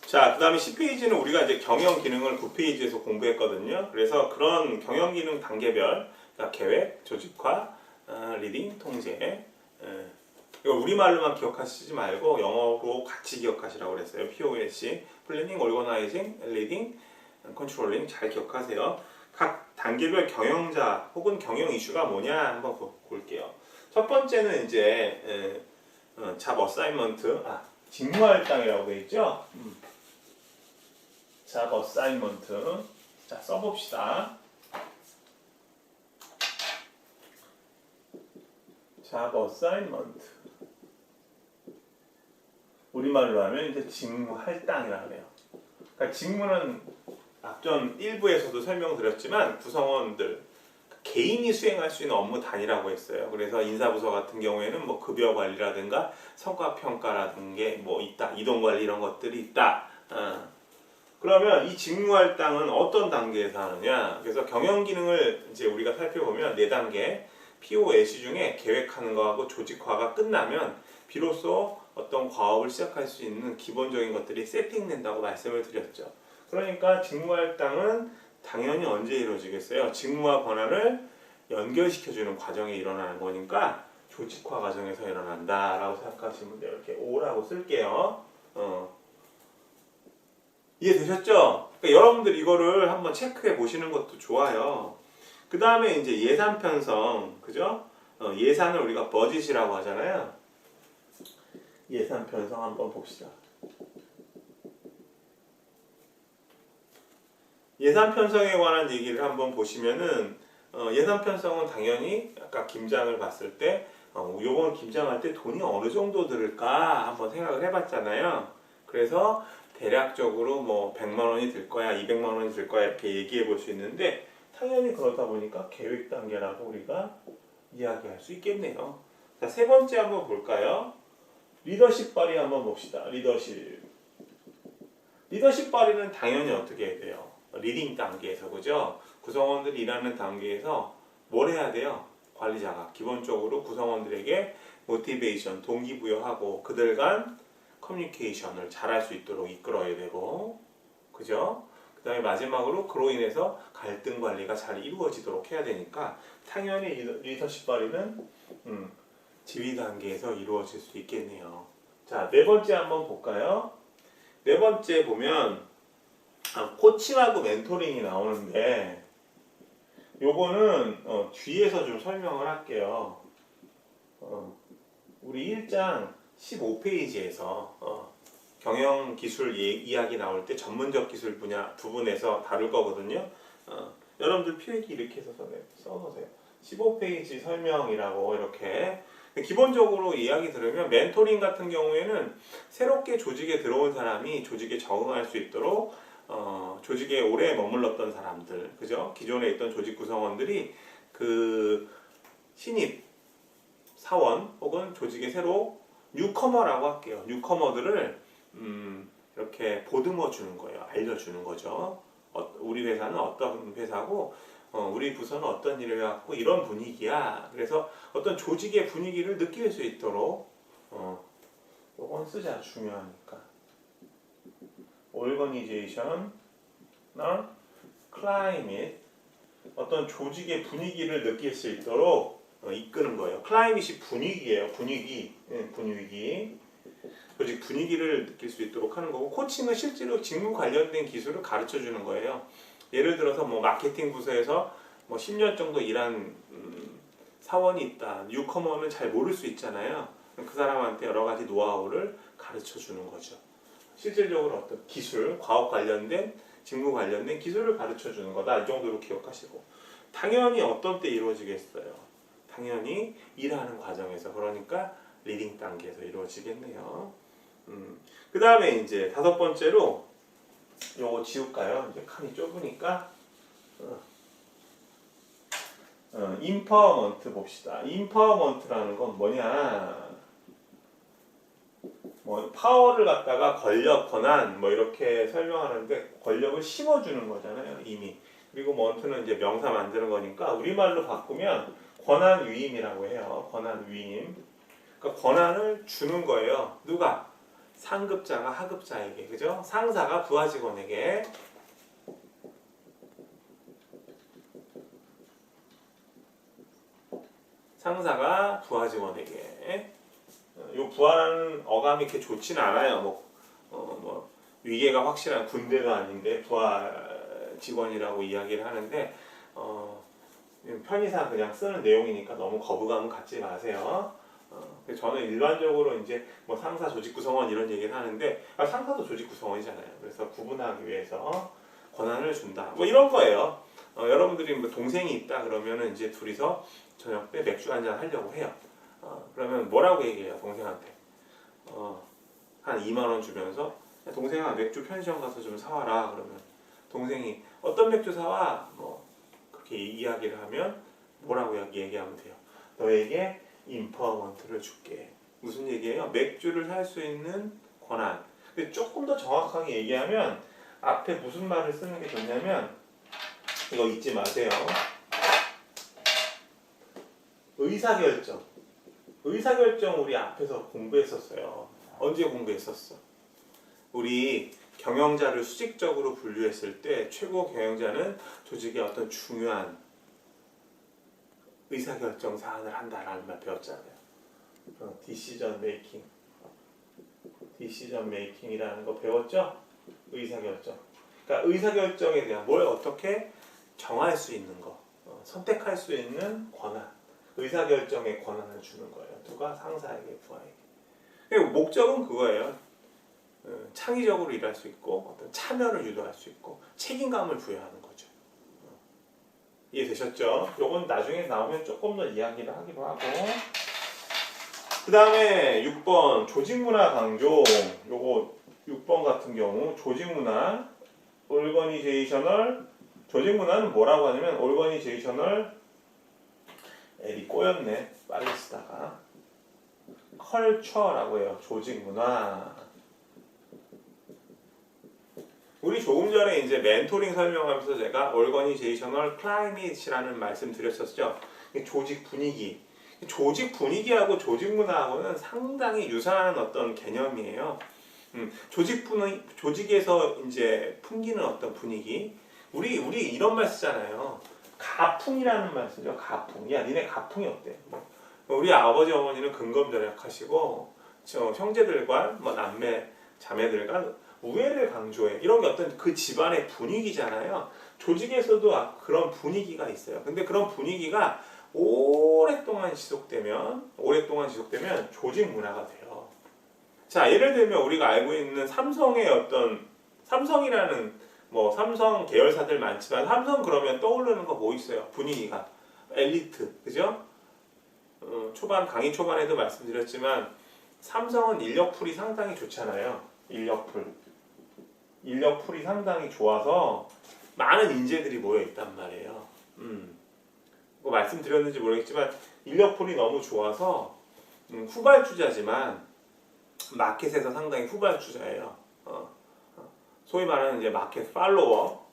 자, 그 다음에 10페이지는 우리가 이제 경영 기능을 9페이지에서 공부했거든요. 그래서 그런 경영 기능 단계별, 그러니까 계획, 조직화, 리딩, 통제. 이거 우리말로만 기억하시지 말고 영어로 같이 기억하시라고 그랬어요. POSC, 플래닝, 오르거나이징, 리딩, 컨트롤링 잘 기억하세요. 각 단계별 경영자 혹은 경영 이슈가 뭐냐 한번 볼게요. 첫 번째는 이제 잡 어사이먼트, 직무 할당이라고 되어 있죠. 잡 어사이먼트. 자, 써봅시다. 잡 어사이먼트. 우리말로 하면 이제 직무 할당이라고 해요. 그러니까 직무는 앞전 1부에서도 설명드렸지만 구성원들 개인이 수행할 수 있는 업무 단위라고 했어요. 그래서 인사부서 같은 경우에는 뭐 급여 관리라든가 성과 평가라든가 뭐 있다, 이동 관리 이런 것들이 있다. 그러면 이 직무 할당은 어떤 단계에서 하느냐? 그래서 경영 기능을 이제 우리가 살펴보면 4단계 POS 중에 계획하는 거하고 조직화가 끝나면 비로소 어떤 과업을 시작할 수 있는 기본적인 것들이 세팅된다고 말씀을 드렸죠. 그러니까 직무 할당은 당연히 언제 이루어지겠어요? 직무와 권한을 연결시켜주는 과정이 일어나는 거니까 조직화 과정에서 일어난다라고 생각하시면 돼요. 이렇게 O라고 쓸게요. 이해되셨죠? 그러니까 여러분들 이거를 한번 체크해 보시는 것도 좋아요. 그 다음에 이제 예산 편성, 그죠? 예산을 우리가 버짓이라고 하잖아요. 예산 편성 한번 봅시다. 예산 편성에 관한 얘기를 한번 보시면은 예산 편성은 당연히 아까 김장을 봤을 때 요번 김장할 때 돈이 어느 정도 들을까 한번 생각을 해봤잖아요. 그래서 대략적으로 뭐 100만 원이 들 거야, 200만 원이 들 거야 이렇게 얘기해 볼 수 있는데 당연히 그러다 보니까 계획 단계라고 우리가 이야기할 수 있겠네요. 자, 세 번째 한번 볼까요? 리더십 발휘 한번 봅시다. 리더십 발휘는 당연히 어떻게 해야 돼요? 리딩 단계에서, 그죠? 구성원들이 일하는 단계에서 뭘 해야 돼요? 관리자가 기본적으로 구성원들에게 모티베이션, 동기부여하고 그들 간 커뮤니케이션을 잘할 수 있도록 이끌어야 되고, 그죠? 그 다음에 마지막으로 그로 인해서 갈등 관리가 잘 이루어지도록 해야 되니까 당연히 리더십 발휘는 지휘 단계에서 이루어질 수 있겠네요. 자, 네 번째 한번 볼까요? 네 번째 보면 코칭하고 멘토링이 나오는데 요거는 뒤에서 좀 설명을 할게요. 우리 1장 15페이지에서 경영 기술 이야기 나올 때 전문적 기술 분야 부분에서 다룰 거거든요. 여러분들 필기 이렇게 해서 써놓으세요. 15페이지 설명이라고 이렇게. 기본적으로 이야기 들으면 멘토링 같은 경우에는 새롭게 조직에 들어온 사람이 조직에 적응할 수 있도록 조직에 오래 머물렀던 사람들, 그죠? 기존에 있던 조직 구성원들이 그 신입 사원 혹은 조직에 새로 뉴커머라고 할게요. 뉴커머들을 이렇게 보듬어 주는 거예요. 알려주는 거죠. 우리 회사는 어떤 회사고 우리 부서는 어떤 일을 해왔고 이런 분위기야. 그래서 어떤 조직의 분위기를 느낄 수 있도록 요건 쓰자. 중요하니까. 오르거니제이션, 클라이밋, 어떤 조직의 분위기를 느낄 수 있도록 이끄는 거예요. 클라이밋이 분위기예요. 분위기. 조직 분위기를 느낄 수 있도록 하는 거고, 코칭은 실제로 직무 관련된 기술을 가르쳐 주는 거예요. 예를 들어서 뭐 마케팅 부서에서 뭐 10년 정도 일한 사원이 있다. 뉴커머는 잘 모를 수 있잖아요. 그 사람한테 여러 가지 노하우를 가르쳐 주는 거죠. 실질적으로 어떤 기술, 과학 관련된, 직무 관련된 기술을 가르쳐 주는 거다. 이 정도로 기억하시고. 당연히 어떤 때 이루어지겠어요? 당연히 일하는 과정에서, 그러니까 리딩 단계에서 이루어지겠네요. 그 다음에 이제 다섯 번째로 요거 지울까요? 이제 칸이 좁으니까 임파워먼트 봅시다. 임파워먼트라는 건 뭐냐? 뭐 파워를 갖다가 권력, 권한 뭐 이렇게 설명하는데 권력을 심어주는 거잖아요, 이미. 그리고 먼트는 이제 명사 만드는 거니까 우리말로 바꾸면 권한 위임이라고 해요. 권한 위임. 그러니까 권한을 주는 거예요. 누가? 상급자가 하급자에게, 그죠? 상사가 부하 직원에게, 상사가 부하 직원에게. 요 부하라는 어감이 이렇게 좋지는 않아요. 뭐 위계가 확실한 군대도 아닌데 부하 직원이라고 이야기를 하는데 편의상 그냥 쓰는 내용이니까 너무 거부감은 갖지 마세요. 저는 일반적으로 이제 뭐 상사 조직 구성원 이런 얘기를 하는데 상사도 조직 구성원이잖아요. 그래서 구분하기 위해서 권한을 준다. 뭐 이런 거예요. 여러분들이 뭐 동생이 있다 그러면은 이제 둘이서 저녁 때 맥주 한잔 하려고 해요. 그러면 뭐라고 얘기해요 동생한테? 한 2만 원 주면서 동생아 맥주 편의점 가서 좀 사와라 그러면 동생이 어떤 맥주 사와? 뭐 그렇게 이야기를 하면 뭐라고 얘기하면 돼요? 너에게 인퍼먼트를 줄게. 무슨 얘기예요? 맥주를 살 수 있는 권한. 근데 조금 더 정확하게 얘기하면 앞에 무슨 말을 쓰는 게 좋냐면 이거 잊지 마세요. 의사결정. 의사결정 우리 앞에서 공부했었어요. 언제 공부했었어? 우리 경영자를 수직적으로 분류했을 때 최고 경영자는 조직의 어떤 중요한 의사결정 사안을 한다라는 말 배웠잖아요. 디시전 메이킹. 디시전 메이킹이라는 거 배웠죠? 의사결정. 그러니까 의사결정에 대한 뭘 어떻게 정할 수 있는 거, 선택할 수 있는 권한. 의사결정의 권한을 주는 거예요. 누가? 상사에게, 부하에게. 그리고 목적은 그거예요. 창의적으로 일할 수 있고 어떤 참여를 유도할 수 있고 책임감을 부여하는 거죠. 이해되셨죠? 요건 나중에 나오면 조금 더 이야기를 하기로 하고 그 다음에 6번 조직문화 강조. 요거 6번 같은 경우 조직문화 올거니제이셔널. 조직문화는 뭐라고 하냐면 올거니제이셔널 L이 꼬였네 빨리 쓰다가 컬처라고 해요. 조직문화. 우리 조금 전에 이제 멘토링 설명하면서 제가 organizational climate라는 말씀 드렸었죠. 조직 분위기. 조직 분위기하고 조직 문화하고는 상당히 유사한 어떤 개념이에요. 조직에서 이제 풍기는 어떤 분위기. 우리 이런 말 쓰잖아요. 가풍이라는 말 쓰죠. 가풍. 야, 니네 가풍이 어때? 우리 아버지 어머니는 근검절약하시고 형제들과 뭐 남매 자매들과 우애를 강조해. 이런 게 어떤 그 집안의 분위기잖아요. 조직에서도 그런 분위기가 있어요. 근데 그런 분위기가 오랫동안 지속되면 조직 문화가 돼요. 자, 예를 들면 우리가 알고 있는 삼성의 어떤 삼성이라는 뭐 삼성 계열사들 많지만 삼성 그러면 떠오르는 거 뭐 있어요? 분위기가 엘리트, 그죠? 강의 초반에도 말씀드렸지만 삼성은 인력풀이 상당히 좋잖아요. 인력풀이 상당히 좋아서 많은 인재들이 모여 있단 말이에요. 뭐 말씀드렸는지 모르겠지만 인력풀이 너무 좋아서 후발주자지만 마켓에서 상당히 후발주자예요. 소위 말하는 이제 마켓 팔로워.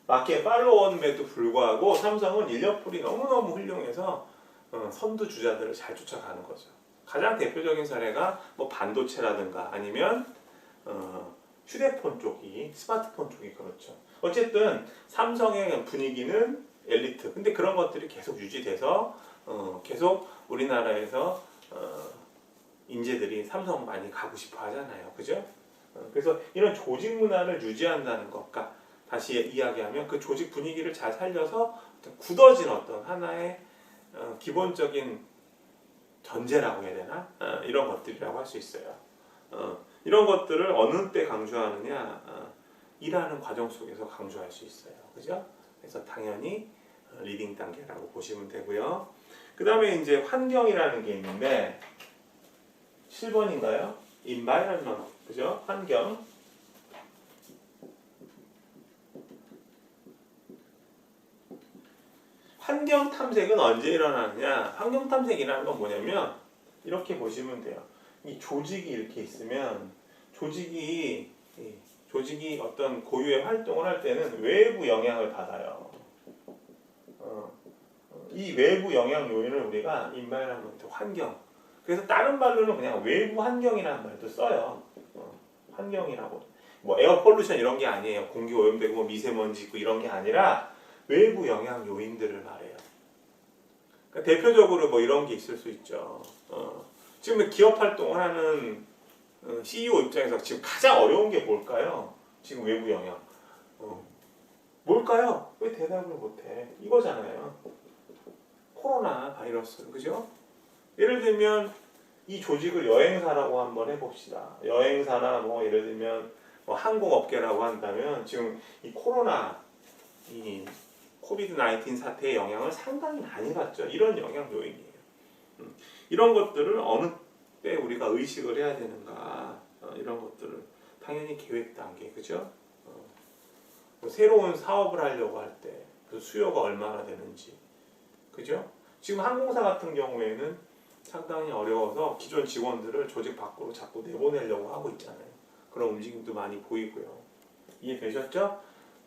마켓 팔로워임에도 불구하고 삼성은 인력풀이 너무너무 훌륭해서 선두주자들을 잘 쫓아가는 거죠. 가장 대표적인 사례가 뭐 반도체라든가 아니면 휴대폰 쪽이, 스마트폰 쪽이 그렇죠. 어쨌든 삼성의 분위기는 엘리트. 근데 그런 것들이 계속 유지돼서 계속 우리나라에서 인재들이 삼성 많이 가고 싶어 하잖아요. 그죠? 그래서 이런 조직 문화를 유지한다는 것, 그러니까 다시 이야기하면 그 조직 분위기를 잘 살려서 굳어진 어떤 하나의 기본적인 전제라고 해야 되나? 이런 것들이라고 할 수 있어요. 이런 것들을 어느 때 강조하느냐? 일하는 과정 속에서 강조할 수 있어요. 그죠? 그래서 당연히 리딩 단계라고 보시면 되고요. 그 다음에 이제 환경이라는 게 있는데 7번인가요? environment, 그죠? 환경. 환경 탐색은 언제 일어나느냐? 환경 탐색이라는 건 뭐냐면 이렇게 보시면 돼요. 이 조직이 이렇게 있으면 조직이 어떤 고유의 활동을 할 때는 외부 영향을 받아요. 이 외부 영향 요인을 우리가 environment, 환경. 그래서 다른 말로는 그냥 외부 환경이라는 말도 써요. 환경이라고. 뭐 에어 폴루션 이런 게 아니에요. 공기 오염되고 뭐 미세먼지 있고 이런 게 아니라 외부 영향 요인들을 말해요. 그러니까 대표적으로 뭐 이런 게 있을 수 있죠. 지금 기업 활동을 하는 CEO 입장에서 지금 가장 어려운 게 뭘까요? 지금 외부 영향. 뭘까요? 왜 대답을 못해? 이거잖아요. 코로나 바이러스, 그죠? 예를 들면 이 조직을 여행사라고 한번 해봅시다. 여행사나 뭐 예를 들면 뭐 항공업계라고 한다면 지금 이 코로나, 이 코비드 19 사태의 영향을 상당히 많이 받죠. 이런 영향 요인이에요. 이런 것들을 어느 때 우리가 의식을 해야 되는가, 이런 것들을 당연히 계획 단계, 그죠? 뭐 새로운 사업을 하려고 할 때 그 수요가 얼마나 되는지, 그죠? 지금 항공사 같은 경우에는 상당히 어려워서 기존 직원들을 조직 밖으로 자꾸 내보내려고 하고 있잖아요. 그런 움직임도 많이 보이고요. 이해되셨죠?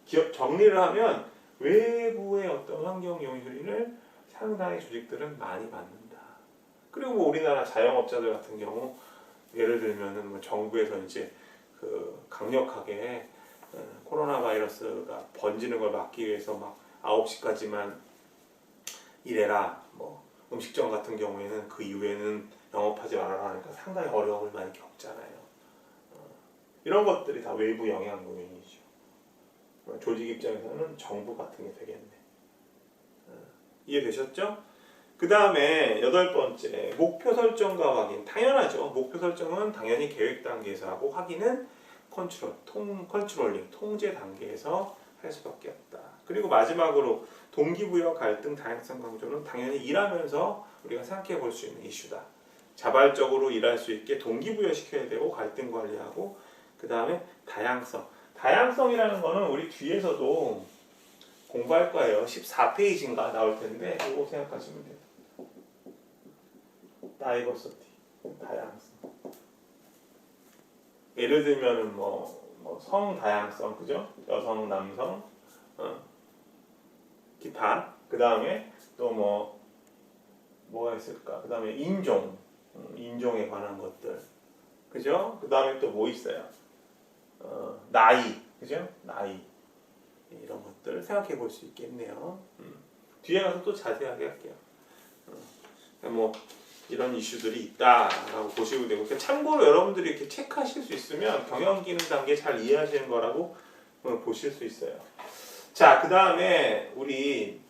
기업 정리를 하면 외부의 어떤 환경 요인을 상당히 조직들은 많이 받는다. 그리고 뭐 우리나라 자영업자들 같은 경우 예를 들면은 뭐 정부에서 이제 그 강력하게 코로나 바이러스가 번지는 걸 막기 위해서 막 9시까지만 일해라. 뭐 음식점 같은 경우에는 그 이후에는 영업하지 말아라 하니까 상당히 어려움을 많이 겪잖아요. 이런 것들이 다 외부 영향 요인이죠. 조직 입장에서는 정부 같은 게 되겠네. 이해되셨죠? 그 다음에 8번째, 목표 설정과 확인. 당연하죠. 목표 설정은 당연히 계획 단계에서 하고 확인은 컨트롤링, 통제 단계에서 할 수밖에 없다. 그리고 마지막으로 동기부여, 갈등, 다양성 강조는 당연히 일하면서 우리가 생각해 볼 수 있는 이슈다. 자발적으로 일할 수 있게 동기부여 시켜야 되고 갈등 관리하고 그 다음에 다양성. 다양성이라는 거는 우리 뒤에서도 공부할 거예요. 14페이지인가 나올 텐데 이거 생각하시면 돼요. 다이버시티, 다양성. 예를 들면은 뭐 성 다양성, 그죠? 여성, 남성, 기타. 그 다음에 또 뭐가 있을까? 그 다음에 인종에 관한 것들, 그죠? 그 다음에 또 뭐 있어요? 나이, 그죠? 나이. 이런 것들 생각해 볼 수 있겠네요. 뒤에 가서 또 자세하게 할게요. 뭐 이런 이슈들이 있다라고 보시면 되고, 그러니까 참고로 여러분들이 이렇게 체크하실 수 있으면 경영 기능 단계 잘 이해하시는 거라고 보실 수 있어요. 자, 그 다음에 우리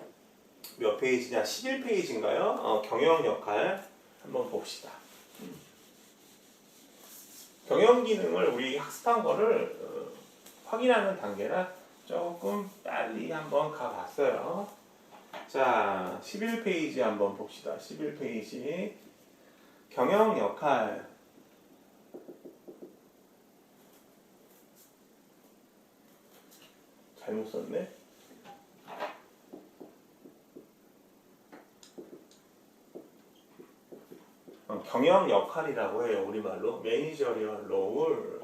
몇 페이지냐? 11페이지인가요? 경영 역할 한번 봅시다. 경영 기능을 우리 학습한 거를 확인하는 단계라 조금 빨리 한번 가봤어요. 자, 11페이지 한번 봅시다. 11페이지 경영 역할. 잘못 썼네. 경영 역할이라고 해요. 우리말로 매니저리얼 롤.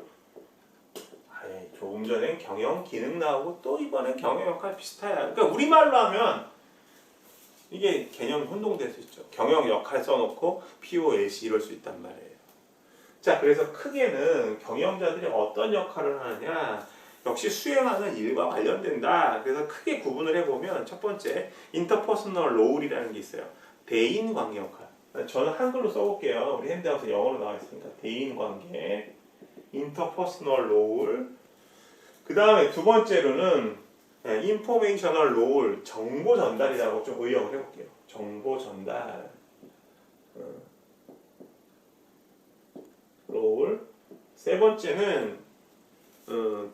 조금 전에 경영 기능 나오고 또 이번엔 경영 역할 비슷해요. 그러니까 우리말로 하면 이게 개념 혼동될 수 있죠. 경영 역할 써놓고 POLC 이럴 수 있단 말이에요. 자, 그래서 크게는 경영자들이 어떤 역할을 하느냐, 역시 수행하는 일과 관련된다. 그래서 크게 구분을 해보면 첫 번째, 인터퍼스널 롤이라는 게 있어요. 대인관계 역할. 저는 한글로 써볼게요. 우리 핸드아웃에 영어로 나와 있으니까 대인관계, 인터퍼스널 롤. 그 다음에 두 번째로는 인포메이셔널 롤, 정보 전달이라고 좀 의역을 해볼게요. 정보 전달 롤. 세 번째는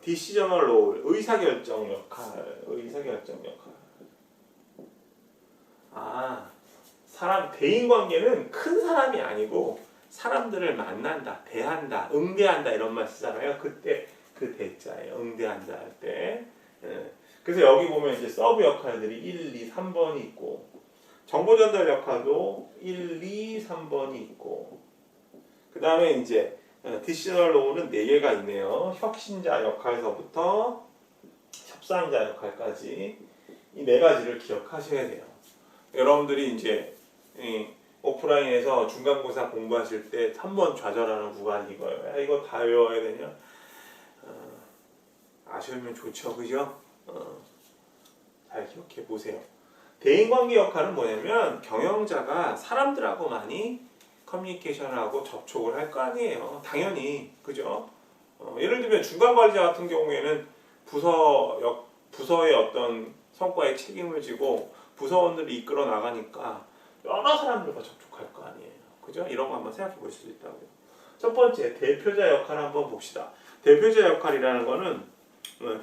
디시저널 롤, 의사결정 역할. 사람 대인관계는 큰 사람이 아니고 사람들을 만난다, 대한다, 응대한다 이런 말 쓰잖아요. 그때 그 대자예요. 응대한다 할 때. 그래서 여기 보면 이제 서브 역할들이 1, 2, 3번이 있고, 정보 전달 역할도 1, 2, 3번이 있고, 그 다음에 이제 디시저널 롤은 4개가 있네요. 혁신자 역할서부터 협상자 역할까지 이 4가지를 기억하셔야 돼요. 여러분들이 이제 오프라인에서 중간고사 공부하실 때 한 번 좌절하는 구간이 이거예요. 야, 이거 다 외워야 되냐? 아시면 좋죠, 그죠? 잘 기억해 보세요. 대인관계 역할은 뭐냐면 경영자가 사람들하고 많이 커뮤니케이션하고 접촉을 할 거 아니에요. 당연히, 그죠? 예를 들면 중간관리자 같은 경우에는 부서의 어떤 성과에 책임을 지고 부서원들이 이끌어 나가니까 여러 사람들과 접촉할 거 아니에요. 그죠? 이런 거 한번 생각해 볼 수 있다고요. 첫 번째, 대표자 역할 한번 봅시다. 대표자 역할이라는 거는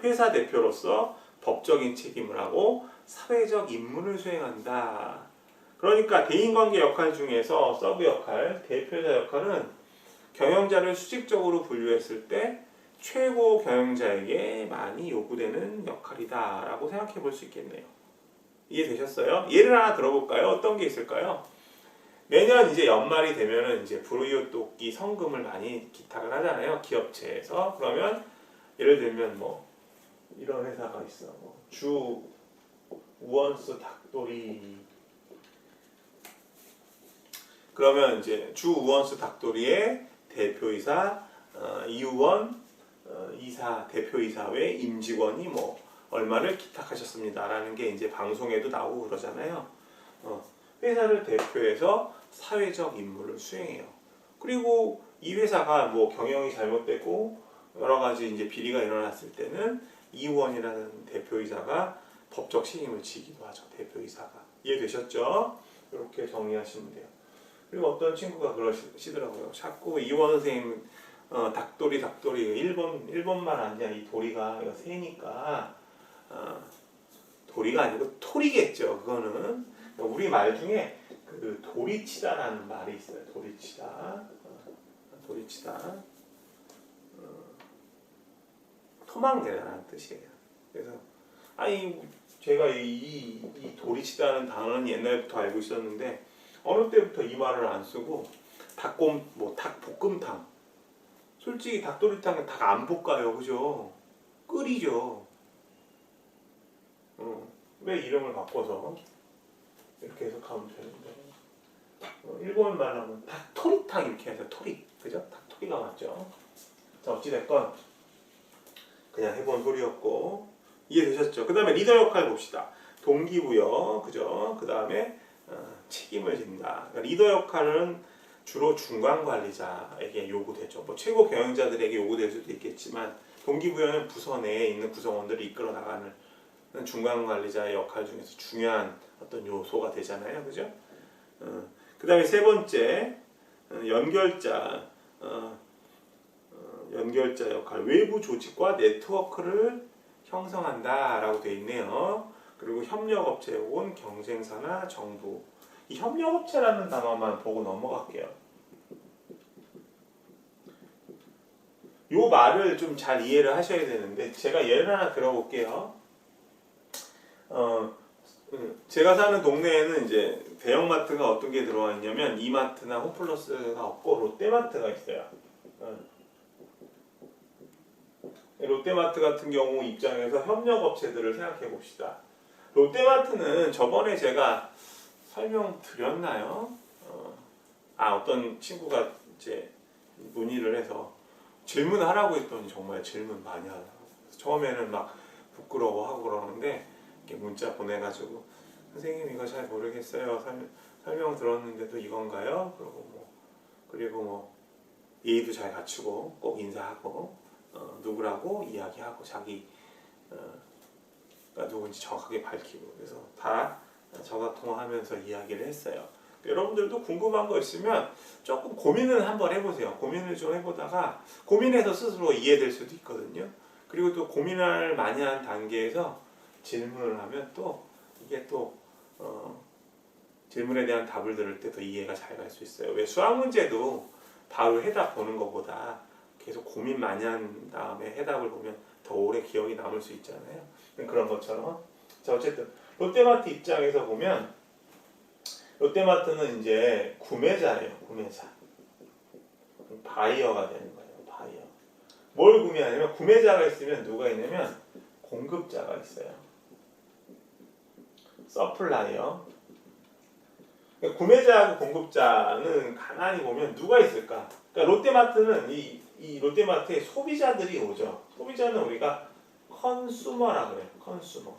회사 대표로서 법적인 책임을 하고 사회적 임무를 수행한다. 그러니까 대인관계 역할 중에서 서브 역할, 대표자 역할은 경영자를 수직적으로 분류했을 때 최고 경영자에게 많이 요구되는 역할이다 라고 생각해 볼 수 있겠네요. 이해되셨어요? 예를 하나 들어볼까요? 어떤 게 있을까요? 매년 이제 연말이 되면은 이제 불우이웃돕기 성금을 많이 기탁을 하잖아요. 기업체에서. 그러면 예를 들면 뭐 이런 회사가 있어. 주 우원수 닭도리. 그러면 이제 주 우원수 닭도리의 대표이사, 이우원 이사, 대표이사 외 임직원이 뭐 얼마를 기탁하셨습니다라는 게 이제 방송에도 나오고 그러잖아요. 회사를 대표해서 사회적 임무를 수행해요. 그리고 이 회사가 뭐 경영이 잘못되고 여러 가지 이제 비리가 일어났을 때는 이우원이라는 대표이사가 법적 책임을 지기도 하죠. 대표이사가. 이해되셨죠? 이렇게 정리하시면 돼요. 그리고 어떤 친구가 그러시더라고요. 자꾸 이우원 선생님 닭도리 1번만 아니야. 이 도리가 이거 새니까 도리가 아니고 토리겠죠. 그거는 우리 말 중에 그 도리치다라는 말이 있어요. 도리치다. 토막내다라는 뜻이에요. 그래서 제가 이 도리치다는 단어는 옛날부터 알고 있었는데 어느 때부터 이 말을 안 쓰고 닭볶음탕. 솔직히 닭도리탕은 닭 안 볶아요, 그죠? 끓이죠. 왜 이름을 바꿔서 이렇게 해석하면 되는데 일본 말로 하면 닭토리탕 이렇게 해서 토리, 그죠? 닭토리가 맞죠? 자, 어찌됐건 그냥 해본 소리였고 이해되셨죠? 그 다음에 리더 역할 봅시다. 동기부여, 그죠? 그 다음에 책임을 진다. 그러니까 리더 역할은 주로 중간 관리자에게 요구되죠. 뭐 최고 경영자들에게 요구될 수도 있겠지만 동기부여는 부서 내에 있는 구성원들을 이끌어 나가는 중간 관리자의 역할 중에서 중요한 어떤 요소가 되잖아요, 그죠? 그 다음에 세 번째 연결자 역할, 외부 조직과 네트워크를 형성한다라고 되어 있네요. 그리고 협력업체 혹은 경쟁사나 정부. 이 협력업체라는 단어만 보고 넘어갈게요. 이 말을 좀 잘 이해를 하셔야 되는데 제가 예를 하나 들어볼게요. 제가 사는 동네에는 이제 대형마트가 어떤 게 들어와 있냐면 이마트나 홈플러스가 없고 롯데마트가 있어요. 롯데마트 같은 경우 입장에서 협력업체들을 생각해 봅시다. 롯데마트는 저번에 제가 설명드렸나요? 어떤 친구가 이제 문의를 해서 질문을 하라고 했더니 정말 질문 많이 하더라고요. 처음에는 막 부끄러워하고 그러는데 이렇게 문자 보내가지고 선생님 이거 잘 모르겠어요. 설명 들었는데도 이건가요? 그리고 뭐 예의도 잘 갖추고 꼭 인사하고 누구라고 이야기하고 자기가 누군지 정확하게 밝히고 그래서 다 전화 통화하면서 이야기를 했어요. 여러분들도 궁금한 거 있으면 조금 고민을 한번 해보세요. 고민을 좀 해보다가 고민해서 스스로 이해될 수도 있거든요. 그리고 또 고민을 많이 한 단계에서 질문을 하면 또 이게 또 질문에 대한 답을 들을 때 더 이해가 잘 갈 수 있어요. 왜 수학 문제도 바로 해답 보는 것보다 계속 고민 많이 한 다음에 해답을 보면 더 오래 기억이 남을 수 있잖아요. 그런 것처럼. 자, 어쨌든 롯데마트 입장에서 보면 롯데마트는 이제 구매자예요. 구매자. 바이어가 되는 거예요. 바이어. 뭘 구매하냐면 구매자가 있으면 누가 있냐면 공급자가 있어요. 서플라이어. 그러니까 구매자하고 공급자는 가만히 보면 누가 있을까? 그러니까 롯데마트는 이 롯데마트에 소비자들이 오죠. 소비자는 우리가 컨슈머라 그래요. 컨슈머.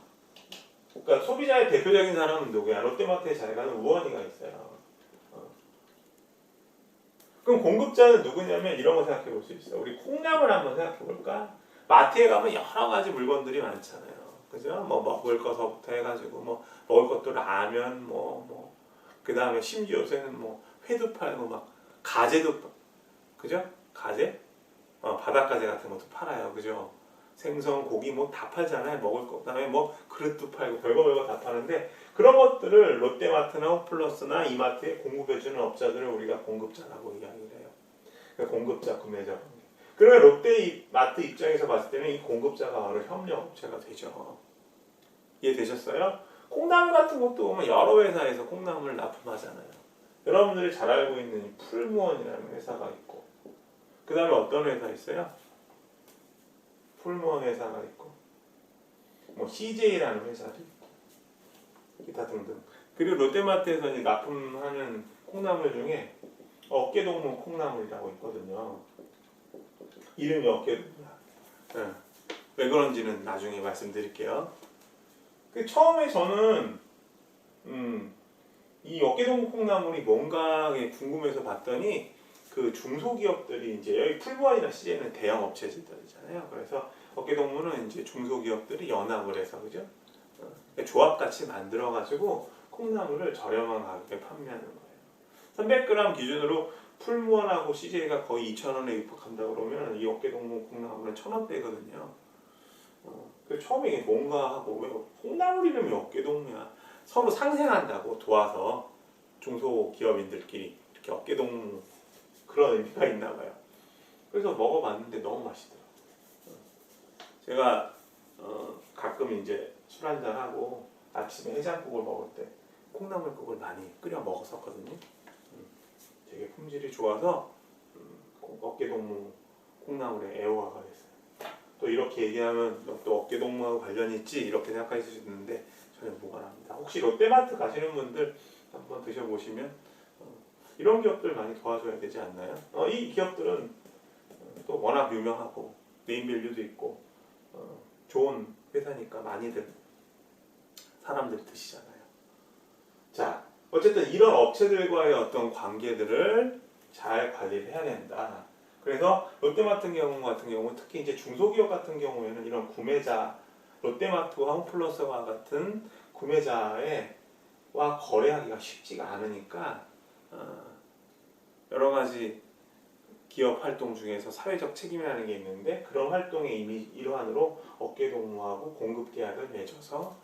그러니까 소비자의 대표적인 사람은 누구야? 롯데마트에 잘 가는 우원이가 있어요. 그럼 공급자는 누구냐면 이런 거 생각해 볼 수 있어. 우리 콩나물 한번 생각해 볼까? 마트에 가면 여러 가지 물건들이 많잖아요. 그죠? 뭐 먹을 거서부터 해가지고 뭐 먹을 것도 라면 그 다음에 심지어 요새는 뭐 회도 팔고 막 가재도 그죠? 가재? 바닷가재 같은 것도 팔아요. 그죠? 생선, 고기 뭐 다 팔잖아요. 먹을 거. 그다음에 뭐 그릇도 팔고 별거 다 파는데 그런 것들을 롯데마트나 홈플러스나 이마트에 공급해주는 업자들을 우리가 공급자라고 이야기를 해요. 그러니까 공급자, 구매자 관계. 그러면 롯데마트 입장에서 봤을 때는 이 공급자가 바로 협력업체가 되죠. 이해되셨어요? 콩나물 같은 것도 보면 여러 회사에서 콩나물을 납품하잖아요. 여러분들이 잘 알고 있는 이 풀무원이라는 회사가 있고 그 다음에 어떤 회사 있어요? 풀무원 회사가 있고 뭐 CJ라는 회사도 있고 기타 등등. 그리고 롯데마트에서 이제 납품하는 콩나물 중에 어깨동무 콩나물이라고 있거든요. 이름이 어깨동무야. 네. 왜 그런지는 나중에 말씀드릴게요. 처음에 저는 이 어깨동무 콩나물이 뭔가 궁금해서 봤더니 그 중소기업들이 이제 여기 풀무원이나 CJ는 대형 업체들이잖아요. 그래서 어깨동무는 이제 중소기업들이 연합을 해서 그죠? 조합같이 만들어가지고 콩나물을 저렴한 가격에 판매하는 거예요. 300g 기준으로 풀무원하고 CJ가 거의 2,000원에 육박한다 그러면 이 어깨동무 콩나물은 1,000원대거든요. 그래서 처음에 이게 뭔가 하고 왜 콩나물 이름이 어깨동무야? 서로 상생한다고 도와서 중소기업인들끼리 이렇게 어깨동무 그런 의미가 있나 봐요. 그래서 먹어봤는데 너무 맛있더라고요. 제가 가끔 이제 술 한잔 하고 아침에 해장국을 먹을 때 콩나물국을 많이 끓여 먹었었거든요. 되게 품질이 좋아서 어깨동무 콩나물에 애호가가 됐어요. 또 이렇게 얘기하면 너 또 어깨동무하고 관련이 있지 이렇게 생각하실 수 있는데 전혀 무관합니다. 혹시 롯데마트 가시는 분들 한번 드셔보시면 이런 기업들 많이 도와줘야 되지 않나요? 이 기업들은 또 워낙 유명하고 네임밸류도 있고 좋은 회사니까 많이들 사람들이 드시잖아요. 자, 어쨌든 이런 업체들과의 어떤 관계들을 잘 관리를 해야 된다. 그래서 롯데마트 같은 경우는 특히 이제 중소기업 같은 경우에는 이런 구매자, 롯데마트와 홈플러스와 같은 구매자와 거래하기가 쉽지가 않으니까 여러 가지 기업 활동 중에서 사회적 책임이라는 게 있는데 그런 활동의 일환으로 어깨동무하고 공급 계약을 맺어서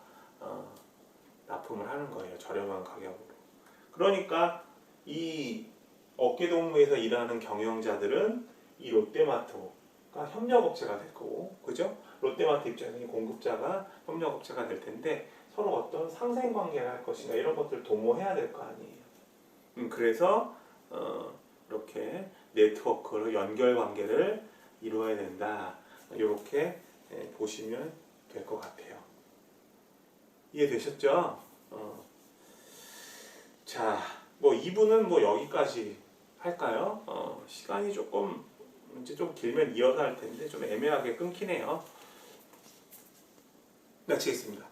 납품을 하는 거예요. 저렴한 가격으로. 그러니까 이 어깨동무에서 일하는 경영자들은 이 롯데마트가 협력업체가 될 거고, 그죠? 롯데마트 입장에서는 공급자가 협력업체가 될 텐데 서로 어떤 상생관계를 할 것인가 이런 것들을 도모해야 될 거 아니에요. 그래서 이렇게 네트워크로 연결 관계를 이루어야 된다. 이렇게 보시면 될 것 같아요. 이해되셨죠? 자, 뭐 2부는 뭐 여기까지 할까요? 시간이 조금 이제 좀 길면 이어서 할 텐데 좀 애매하게 끊기네요. 마치겠습니다.